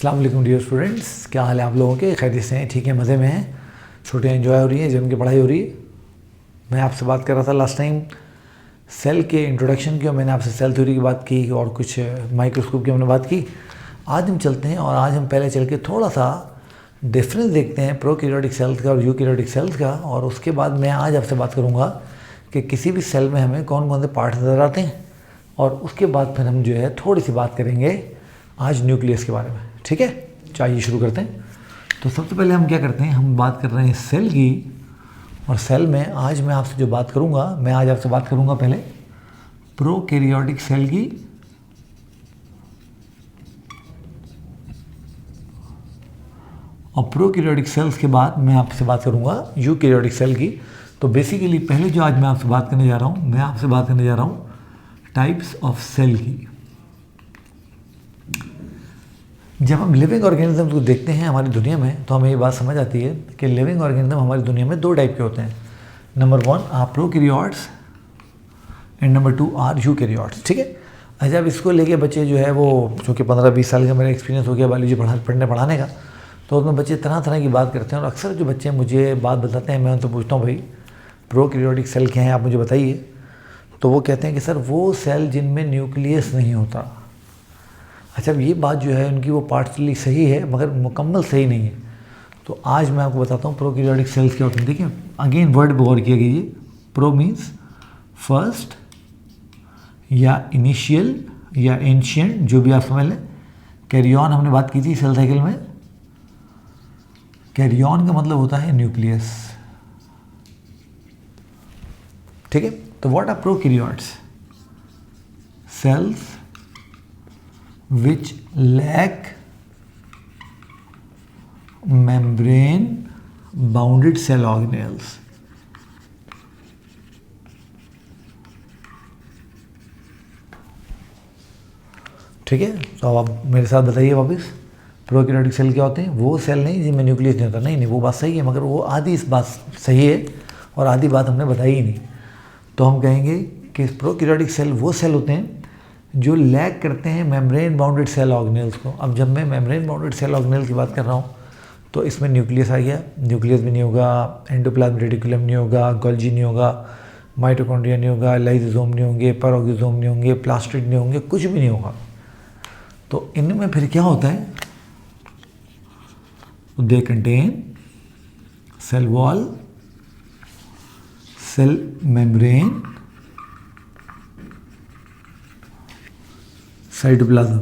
अस्सलाम वालेकुम dear students, क्या हाल है आप लोगों के? खैरियत से हैं? ठीक है, मज़े में हैं? छुट्टियाँ एंजॉय हो रही हैं? जिनकी पढ़ाई हो रही है? मैं आपसे बात कर रहा था लास्ट टाइम सेल के इंट्रोडक्शन की, और मैंने आपसे सेल थ्योरी की बात की और कुछ माइक्रोस्कोप की हमने बात की। आज हम चलते हैं और आज हम पहले चल के थोड़ा सा डिफरेंस देखते हैं प्रोकैरियोटिक सेल्स का और यूकैरियोटिक सेल्स का, और उसके बाद मैं आज आपसे बात करूँगा कि किसी भी सेल में हमें कौन कौन से पार्ट्स नज़र आते हैं, और उसके बाद फिर हम जो है थोड़ी सी बात करेंगे आज न्यूक्लियस के बारे में। ठीक है, चाहिए शुरू करते हैं। तो सबसे पहले हम क्या करते हैं, हम बात कर रहे हैं सेल की, और सेल में आज मैं आपसे जो बात करूंगा, मैं आज आपसे बात करूंगा पहले प्रोकैरियोटिक सेल की, और प्रोकैरियोटिक सेल्स के बाद मैं आपसे बात करूंगा यूकैरियोटिक सेल की। तो बेसिकली पहले जो आज मैं आपसे बात करने जा रहा हूं, मैं आपसे बात करने जा रहा हूं टाइप्स ऑफ सेल की। जब हम लिविंग ऑर्गेनिज्म को देखते हैं हमारी दुनिया में, तो हमें ये बात समझ आती है कि लिविंग ऑर्गेनिज्म हमारी दुनिया में दो टाइप के होते हैं। Number 1 are prokaryotes and number 2 are eukaryotes. ठीक है, अच्छा, अब इसको लेके बच्चे जो है वो, चूँकि 15-20 साल का मेरा एक्सपीरियंस हो गया बायोलॉजी पढ़ाने का, तो उसमें बच्चे तरह तरह की बात करते हैं, और अक्सर जो बच्चे मुझे बात बताते हैं, मैं उनसे पूछता हूँ भाई प्रोकैरियोटिक सेल क्या हैं, आप मुझे बताइए। तो वो कहते हैं कि सर वो सेल जिनमें न्यूक्लियस नहीं होता। अच्छा, अब ये बात जो है उनकी वो पार्टली सही है मगर मुकम्मल सही नहीं है। तो आज मैं आपको बताता हूँ प्रोकैरियोटिक सेल्स क्या होते हैं। देखिए, अगेन वर्ड पर गौर किया कीजिए। प्रो मीन्स फर्स्ट या इनिशियल या एंशियंट, जो भी आप समझ लें। कैरियन हमने बात की थी सेल साइकिल में, कैरियन का मतलब होता है न्यूक्लियस। ठीक है, तो what are prokaryotes? Cells which lack membrane bounded cell organelles। ठीक है, तो अब आप मेरे साथ बताइए वापस, प्रोकैरियोटिक सेल क्या होते हैं? वो सेल नहीं जिनमें न्यूक्लियस नहीं होता। नहीं, वो बात सही है, मगर वो आधी इस बात सही है और आधी बात हमने बताई ही नहीं। तो हम कहेंगे कि प्रोकैरियोटिक सेल वो सेल होते हैं जो लैक करते हैं मेम्ब्रेन बाउंडेड सेल ऑर्गेनेल्स को। अब जब मैं मेम्ब्रेन बाउंडेड सेल ऑर्गेनेल्स की बात कर रहा हूँ, तो इसमें न्यूक्लियस आ गया, न्यूक्लियस भी नहीं होगा, एंडोप्लाज्मिक रेटिकुलम नहीं होगा, गोल्जी नहीं होगा, माइटोकॉन्ड्रिया नहीं होगा, लाइसोसोम नहीं होंगे, पेरोक्सिसोम नहीं होंगे, प्लास्टिड नहीं होंगे, कुछ भी नहीं होगा। तो इनमें फिर क्या होता है? They contain cell wall, cell membrane, cytoplasm.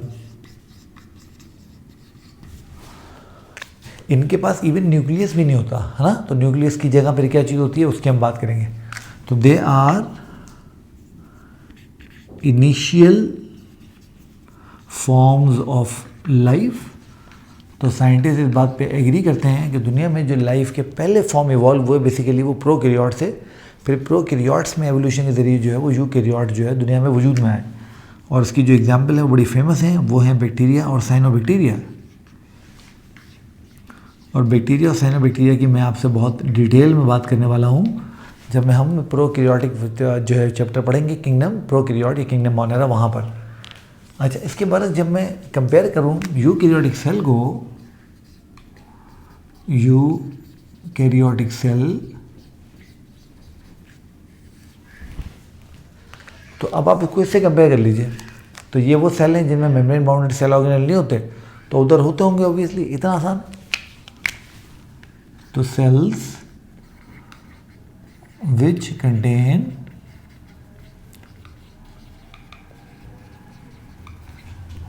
इनके पास इवन न्यूक्लियस भी नहीं होता है ना। तो न्यूक्लियस की जगह पर क्या चीज़ होती है उसकी हम बात करेंगे। तो they are initial forms of life. तो साइंटिस्ट इस बात पे एग्री करते हैं कि दुनिया में जो लाइफ के पहले फॉर्म इवॉल्व हुए बेसिकली वो प्रोकैरियोट से। फिर प्रोकैरियोट्स में एवोल्यूशन के जरिए जो है वो यूकैरियोट जो है दुनिया में वजूद में आए, और उसकी जो एग्जाम्पल है वो बड़ी फेमस है, वो है बैक्टीरिया और साइनोबैक्टीरिया। और बैक्टीरिया और साइनोबैक्टीरिया की मैं आपसे बहुत डिटेल में बात करने वाला हूँ जब हम प्रोकैरियोटिक जो है चैप्टर पढ़ेंगे, किंगडम प्रोकैरियोट या किंगडम मोनेरा, वहाँ पर। अच्छा, इसके बाद जब मैं कंपेयर करूँ यूकैरियोटिक सेल को, यूकैरियोटिक सेल, तो अब आप इसको इससे कंपेयर कर लीजिए। तो ये वो सेल हैं जिनमें मेम्ब्रेन बाउंडेड सेल ऑर्गेनेल नहीं होते, तो उधर होते होंगे ऑब्वियसली, इतना आसान। तो cells which contain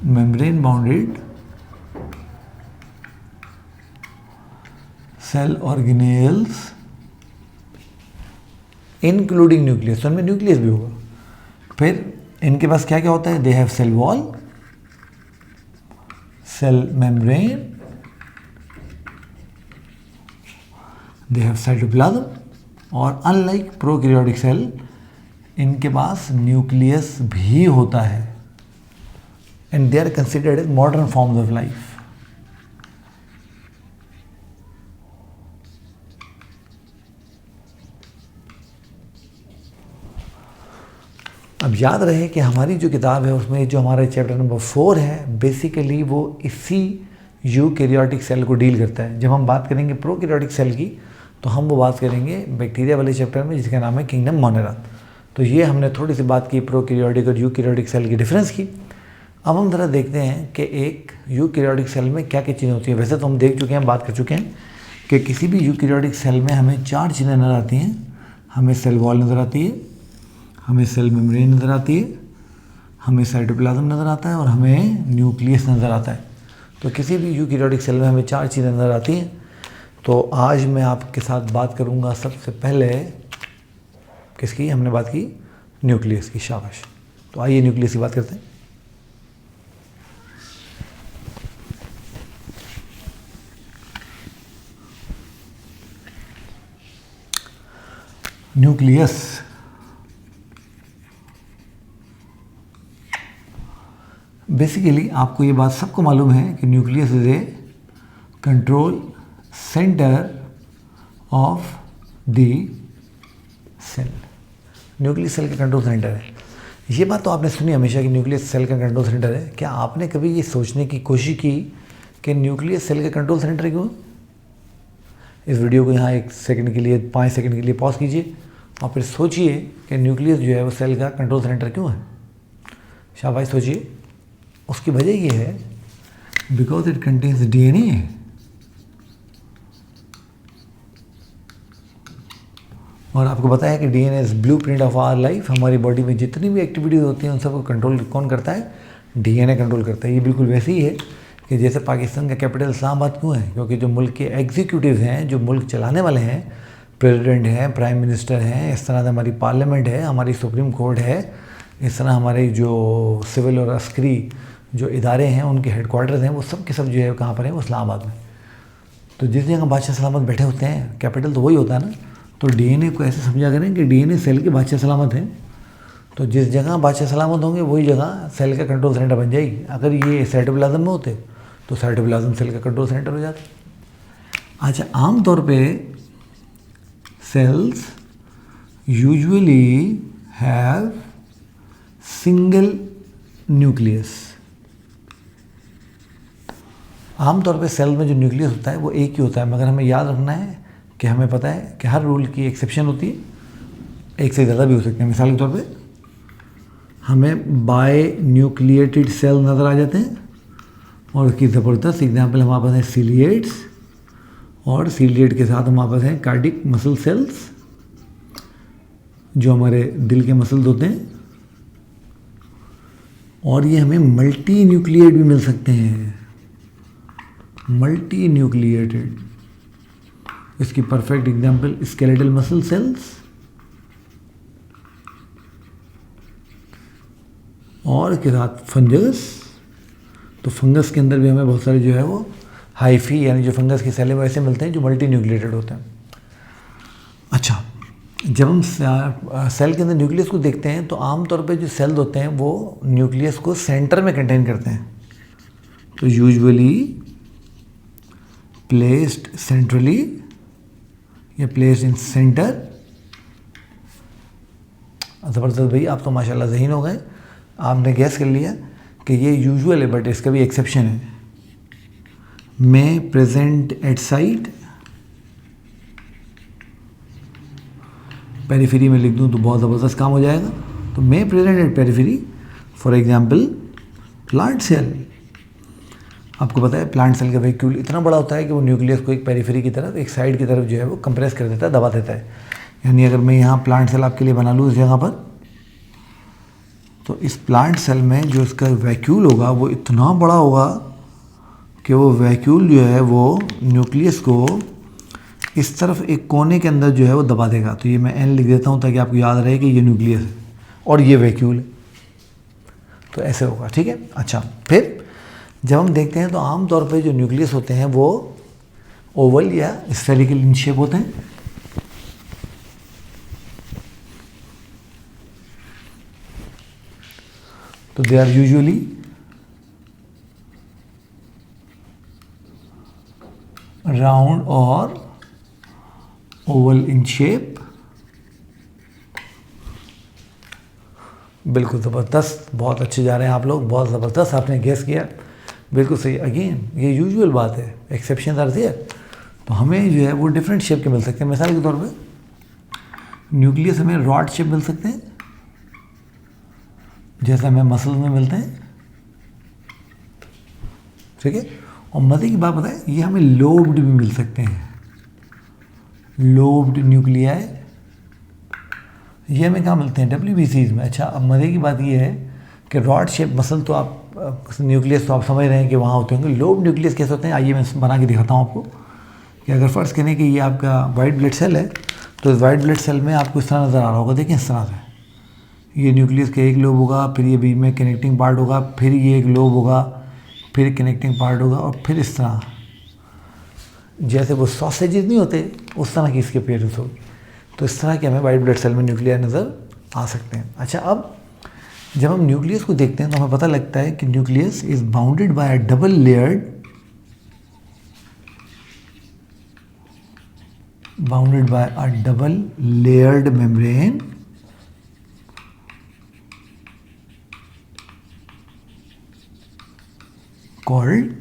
membrane bounded cell organelles including nucleus. तो इनमें न्यूक्लियस भी होगा। फिर इनके पास क्या क्या होता है? They have cell wall, cell membrane, they have cytoplasm, और अनलाइक प्रोकैरियोटिक सेल इनके पास न्यूक्लियस भी होता है, and they are considered as modern forms of life. अब याद रहे कि हमारी जो किताब है उसमें जो हमारा चैप्टर नंबर 4 है बेसिकली वो इसी यूकैरियोटिक सेल को डील करता है। जब हम बात करेंगे प्रोकैरियोटिक सेल की तो हम वो बात करेंगे बैक्टीरिया वाले चैप्टर में, जिसका नाम है किंगडम मोनेरा। तो ये हमने थोड़ी सी बात की प्रोकैरियोटिक और यूकैरियोटिक सेल की डिफरेंस की। अब हम ज़रा देखते हैं कि एक यूकैरियोटिक सेल में क्या क्या चीज़ें होती हैं। वैसे तो हम देख चुके हैं, बात कर चुके हैं कि किसी भी यूकैरियोटिक सेल में हमें 4 चीज़ें नज़र आती हैं। हमें सेल वॉल नज़र आती है, हमें सेल मेम्ब्रेन नज़र आती है, हमें साइटोप्लाज्म नज़र आता है और हमें न्यूक्लियस नज़र आता है। तो किसी भी यूकैरियोटिक सेल में हमें 4 चीज़ें नज़र आती हैं। तो आज मैं आपके साथ बात करूंगा सबसे पहले किसकी, हमने बात की न्यूक्लियस की। शाबाश। तो आइए न्यूक्लियस की बात करते हैं। न्यूक्लियस बेसिकली आपको ये बात सबको मालूम है कि nucleus is a control centre of the cell. Nucleus cell का कंट्रोल सेंटर है। ये बात तो आपने सुनी हमेशा कि न्यूक्लियस सेल का कंट्रोल सेंटर है। क्या आपने कभी ये सोचने की कोशिश की कि न्यूक्लियस सेल का कंट्रोल सेंटर क्यों? इस वीडियो को यहाँ 1 सेकंड के लिए, 5 सेकंड के लिए पॉज कीजिए और फिर सोचिए कि न्यूक्लियस जो है वो सेल का कंट्रोल सेंटर क्यों है। शाबाश, सोचिए। उसकी वजह ये है बिकॉज इट कंटेन्स DNA। और आपको पता है कि DNA is blueprint of our life. हमारी बॉडी में जितनी भी एक्टिविटीज़ होती हैं उन सबको कंट्रोल कौन करता है? DNA कंट्रोल करता है। ये बिल्कुल वैसे ही है कि जैसे पाकिस्तान का कैपिटल इस्लामाबाद क्यों है? क्योंकि जो मुल्क के एग्जीक्यूटिव हैं, जो मुल्क चलाने वाले हैं, प्रेसिडेंट हैं, प्राइम मिनिस्टर हैं, इस तरह से हमारी पार्लियामेंट है, हमारी सुप्रीम कोर्ट है, इस तरह हमारे जो सिविल और अस्करी जो इदारे हैं उनके हेडक्वार्टर्स हैं, वो सब के सब जो है कहाँ पर है? वो इस्लामाबाद में। तो जिस जगह बादशाह सलामत बैठे होते हैं, कैपिटल तो वही होता है ना। तो DNA को ऐसे समझा करें कि DNA सेल के बादशाह सलामत हैं। तो जिस जगह बादशाह सलामत होंगे वही जगह सेल का कंट्रोल सेंटर बन जाएगी। अगर ये साइटोप्लाज्म में होते तो साइटोप्लाज्म सेल का कंट्रोल सेंटर हो जाता। अच्छा, आमतौर पे cells usually have single nucleus. आमतौर पे सेल में जो न्यूक्लियस होता है वो एक ही होता है, मगर हमें याद रखना है कि हमें पता है कि हर रूल की एक्सेप्शन होती है, एक से ज़्यादा भी हो सकते हैं। मिसाल के तौर पे हमें बाय न्यूक्लिएटेड सेल नज़र आ जाते हैं और उसकी ज़बरदस्त एग्जांपल हमारे पास है सीलिएट्स, और सीलिएट के साथ हमारे पास हैं कार्डिक मसल सेल्स जो हमारे दिल के मसल्स होते हैं। और ये हमें मल्टी न्यूक्लिएट भी मिल सकते हैं, मल्टी न्यूक्लिएटेड। इसकी perfect example skeletal muscle cells, और इसके साथ फंगस। तो फंगस के अंदर भी हमें बहुत सारे जो है वो हाइफी यानी जो फंगस की सेल है वो ऐसे मिलते हैं जो मल्टी न्यूक्लिएटेड होते हैं। अच्छा, जब हम सेल के अंदर न्यूक्लियस को देखते हैं तो आमतौर पे जो सेल होते हैं वो न्यूक्लियस को सेंटर में कंटेन करते हैं। तो यूजुअली प्लेस्ड सेंट्रली या प्लेस्ड इन सेंटर। ज़बरदस्त भाई, आप तो माशाल्लाह ज़हीन हो गए, आपने गैस कर लिया कि ये यूजुअल है, बट इसका भी एक्सेप्शन है। में प्रेजेंट एट साइट, पेरिफेरी में लिख दूँ तो बहुत ज़बरदस्त काम हो जाएगा। तो में present at periphery, for example plant cell. आपको पता है प्लांट सेल का वैक्यूल इतना बड़ा होता है कि वो न्यूक्लियस को एक पेरिफेरी की तरफ, एक साइड की तरफ जो है वो कंप्रेस कर देता है, दबा देता है। यानी अगर मैं यहाँ प्लांट सेल आपके लिए बना लूँ इस जगह पर, तो इस प्लांट सेल में जो इसका वैक्यूल होगा वो इतना बड़ा होगा कि वो वैक्यूल जो है वो न्यूक्लियस को इस तरफ एक कोने के अंदर जो है वो दबा देगा। तो ये मैं एन लिख देता हूँ ताकि आपको याद रहे कि ये न्यूक्लियस है और ये वैक्यूल है। तो ऐसे होगा, ठीक है। अच्छा, फिर जब हम देखते हैं तो आम तौर पे जो न्यूक्लियस होते हैं वो ओवल या स्फेरिकल इन शेप होते हैं। तो दे आर यूजुअली राउंड और ओवल इन शेप। बिल्कुल ज़बरदस्त, बहुत अच्छे जा रहे हैं आप लोग, बहुत ज़बरदस्त आपने गेस किया। बिल्कुल सही। अगेन ये यूजुअल बात है, एक्सेप्शन आर देयर। तो हमें जो है वो डिफरेंट शेप के मिल सकते हैं। मिसाल के तौर पे न्यूक्लियस हमें रॉड शेप मिल सकते हैं, जैसे हमें मसल में मिलते हैं, ठीक है। और मजे की बात बताएं, ये हमें लोब्ड भी मिल सकते हैं, लोब्ड न्यूक्लियाई, ये हमें कहाँ मिलते हैं? WBCs में। अच्छा, अब मजे की बात ये है कि रॉड शेप मसल तो आप न्यूक्लियस तो आप समझ रहे हैं कि वहाँ होते होंगे। लोब्ड न्यूक्लियस कैसे होते हैं, आइए मैं बना के दिखाता हूँ आपको। कि अगर फर्स्ट करें कि ये आपका वाइट ब्लड सेल है, तो इस वाइट ब्लड सेल में आपको इस तरह नज़र आ रहा होगा, देखिए इस तरह से। ये न्यूक्लियस का एक लोब होगा, फिर ये बीच में कनेक्टिंग पार्ट होगा, फिर ये एक लोब होगा, फिर कनेक्टिंग पार्ट होगा, और फिर इस तरह जैसे वो सॉसेजेस नहीं होते उस तरह की इसकी अपीयरेंस होगी। तो इस तरह के हमें वाइट ब्लड सेल में न्यूक्लियर नज़र आ सकते हैं। अच्छा, अब जब हम न्यूक्लियस को देखते हैं तो हमें पता लगता है कि nucleus is bounded by a double layered membrane called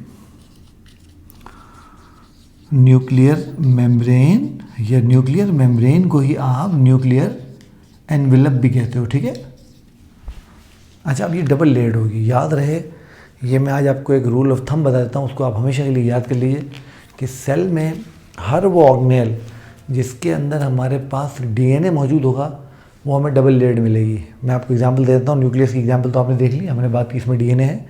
nuclear membrane, या न्यूक्लियर मेम्ब्रेन को ही आप न्यूक्लियर एनवेलप भी कहते हो, ठीक है। अच्छा, अब ये डबल लेयर्ड होगी, याद रहे। ये मैं आज आपको एक रूल ऑफ थंब बता देता हूँ, उसको आप हमेशा के लिए याद कर लीजिए कि सेल में हर वो ऑर्गेनेल जिसके अंदर हमारे पास DNA मौजूद होगा वो हमें डबल लेयर्ड मिलेगी। मैं आपको एग्जांपल दे देता हूँ, न्यूक्लियस की एग्जांपल तो आपने देख ली, हमने बात की इसमें DNA है।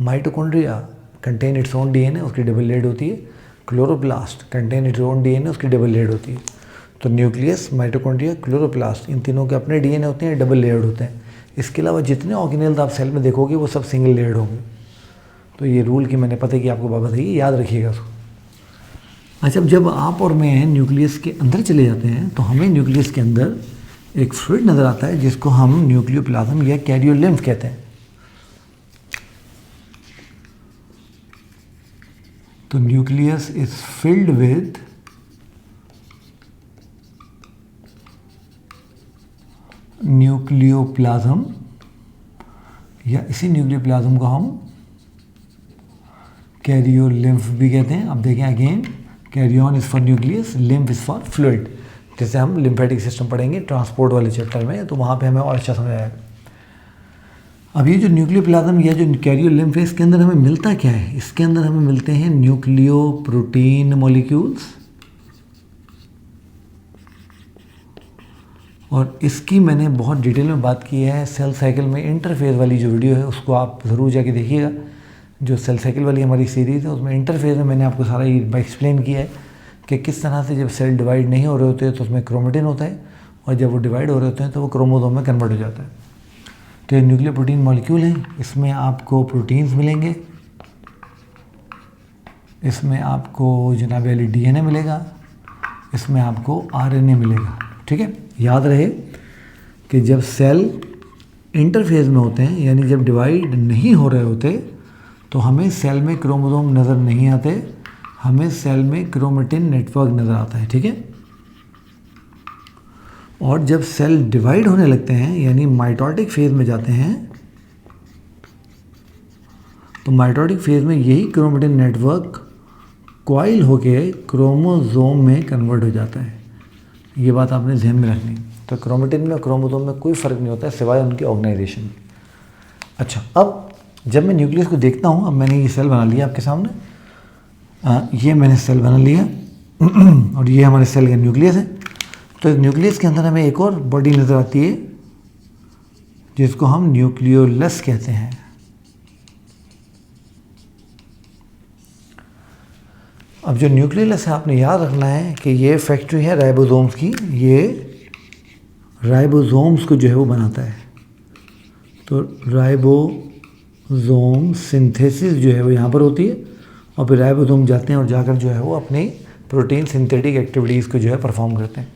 Mitochondria contain its own DNA, उसकी डबल लेयर्ड होती है। Chloroplast contain its own DNA, उसकी डबल लेयर्ड होती है। तो न्यूक्लियस, माइटोकॉन्ड्रिया, क्लोरोप्लास्ट, इन तीनों के अपने DNA होते हैं, डबल लेयर्ड होते हैं। इसके अलावा जितने ऑर्गेनेल्स आप सेल में देखोगे वो सब सिंगल लेयर्ड होंगे। तो ये रूल की मैंने पता है कि आपको बात बताइए, याद रखिएगा उसको। अच्छा, जब आप और मैं न्यूक्लियस के अंदर चले जाते हैं तो हमें न्यूक्लियस के अंदर एक फ्लूइड नज़र आता है जिसको हम न्यूक्लियोप्लाज्म या कैरियोलिम्फ कहते हैं। तो nucleus is filled with nucleoplasm, या इसी न्यूक्लियोप्लाज्म को हम कैरियोलिम्फ भी कहते हैं। अब देखें again, karyon is for nucleus, lymph is for fluid. जैसे हम लिम्फेटिक सिस्टम पढ़ेंगे ट्रांसपोर्ट वाले चैप्टर में, तो वहाँ पे हमें और अच्छा समझ आएगा। अब ये जो न्यूक्लियोप्लाज्म या जो कैरियोलिम्फ है, इसके अंदर हमें मिलता क्या है? इसके अंदर हमें मिलते हैं न्यूक्लियो प्रोटीन मॉलिक्यूल्स, और इसकी मैंने बहुत डिटेल में बात की है सेल साइकिल में। इंटरफेज वाली जो वीडियो है उसको आप ज़रूर जाके देखिएगा। जो सेल साइकिल वाली हमारी सीरीज़ है उसमें इंटरफेज में मैंने आपको सारा ये एक्सप्लेन किया है कि किस तरह से जब सेल डिवाइड नहीं हो रहे होते तो उसमें क्रोमेटिन होता है, और जब वो डिवाइड हो रहे होते हैं तो वो क्रोमोसोम में कन्वर्ट हो जाता है। तो ये न्यूक्लियो प्रोटीन मॉलिक्यूल हैं, इसमें आपको प्रोटीन्स मिलेंगे, इसमें आपको जनाब वाली DNA मिलेगा, इसमें आपको RNA मिलेगा, ठीक है। याद रहे कि जब सेल इंटरफेज में होते हैं, यानी जब डिवाइड नहीं हो रहे होते, तो हमें सेल में क्रोमोसोम नज़र नहीं आते, हमें सेल में क्रोमेटिन नेटवर्क नज़र आता है, ठीक है। और जब सेल डिवाइड होने लगते हैं, यानी माइटोटिक फेज में जाते हैं, तो माइटोटिक फेज में यही क्रोमेटिन नेटवर्क कॉइल होके क्रोमोसोम में कन्वर्ट हो जाता है। ये बात आपने ध्यान में रखनी। तो क्रोमेटिन में और क्रोमोसोम में कोई फ़र्क नहीं होता है सिवाय उनकी ऑर्गेनाइजेशन। अच्छा, अब जब मैं न्यूक्लियस को देखता हूँ, अब मैंने ये सेल बना लिया आपके सामने, ये मैंने सेल बना लिया और ये हमारे सेल का न्यूक्लियस है। तो इस न्यूक्लियस के अंदर हमें एक और बॉडी नज़र आती है जिसको हम न्यूक्लियोलस कहते हैं। अब जो न्यूक्लियोलस है आपने याद रखना है कि ये फैक्ट्री है राइबोसोम्स की, ये राइबोसोम्स को जो है वो बनाता है। तो राइबोसोम सिंथेसिस जो है वो यहाँ पर होती है, और फिर राइबोसोम जाते हैं और जाकर जो है वो अपनी प्रोटीन सिंथेटिक एक्टिविटीज़ को जो है परफॉर्म करते हैं।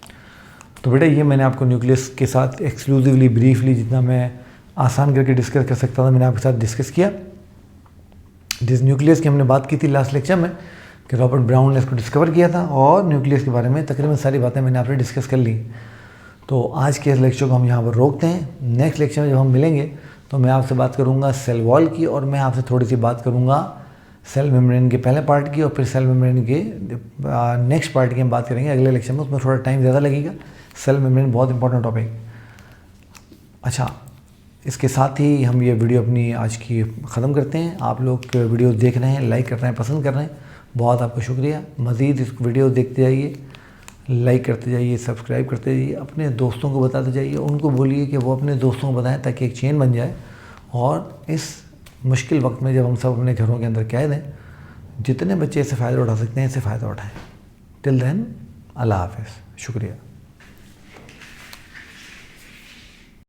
तो बेटा ये मैंने आपको न्यूक्लियस के साथ एक्सक्लूसिवली ब्रीफली जितना मैं आसान करके डिस्कस कर सकता था मैंने आपके साथ डिस्कस किया। जिस न्यूक्लियस की हमने बात की थी लास्ट लेक्चर में कि रॉबर्ट ब्राउन ने इसको डिस्कवर किया था, और न्यूक्लियस के बारे में तकरीबन सारी बातें मैंने आपसे डिस्कस कर ली। तो आज के इस लेक्चर को हम यहाँ पर रोकते हैं। नेक्स्ट लेक्चर में जब हम मिलेंगे तो मैं आपसे बात करूँगा सेल वॉल की, और मैं आपसे थोड़ी सी बात करूँगा सेल मेम्ब्रेन के पहले पार्ट की और फिर सेल मेम्ब्रेन के नेक्स्ट पार्ट की हम बात करेंगे अगले लेक्चर में। उसमें थोड़ा टाइम ज़्यादा लगेगा। सेल मेम्ब्रेन बहुत इंपॉर्टेंट टॉपिक। अच्छा, इसके साथ ही हम ये वीडियो अपनी आज की ख़त्म करते हैं। आप लोग वीडियो देख रहे हैं, लाइक कर रहे हैं, पसंद कर रहे हैं, बहुत आपका शुक्रिया। मज़ीद इस वीडियो देखते जाइए, लाइक करते जाइए, सब्सक्राइब करते जाइए, अपने दोस्तों को बताते जाइए। उनको बोलिए कि वो अपने दोस्तों को बताएं ताकि एक चेन बन जाए और इस मुश्किल वक्त में जब हम सब अपने घरों के अंदर कैद हैं, जितने बच्चे इससे फ़ायदा उठा सकते हैं इससे फ़ायदा उठाएं। टिल देन, अल्लाह हाफ़िज़, शुक्रिया।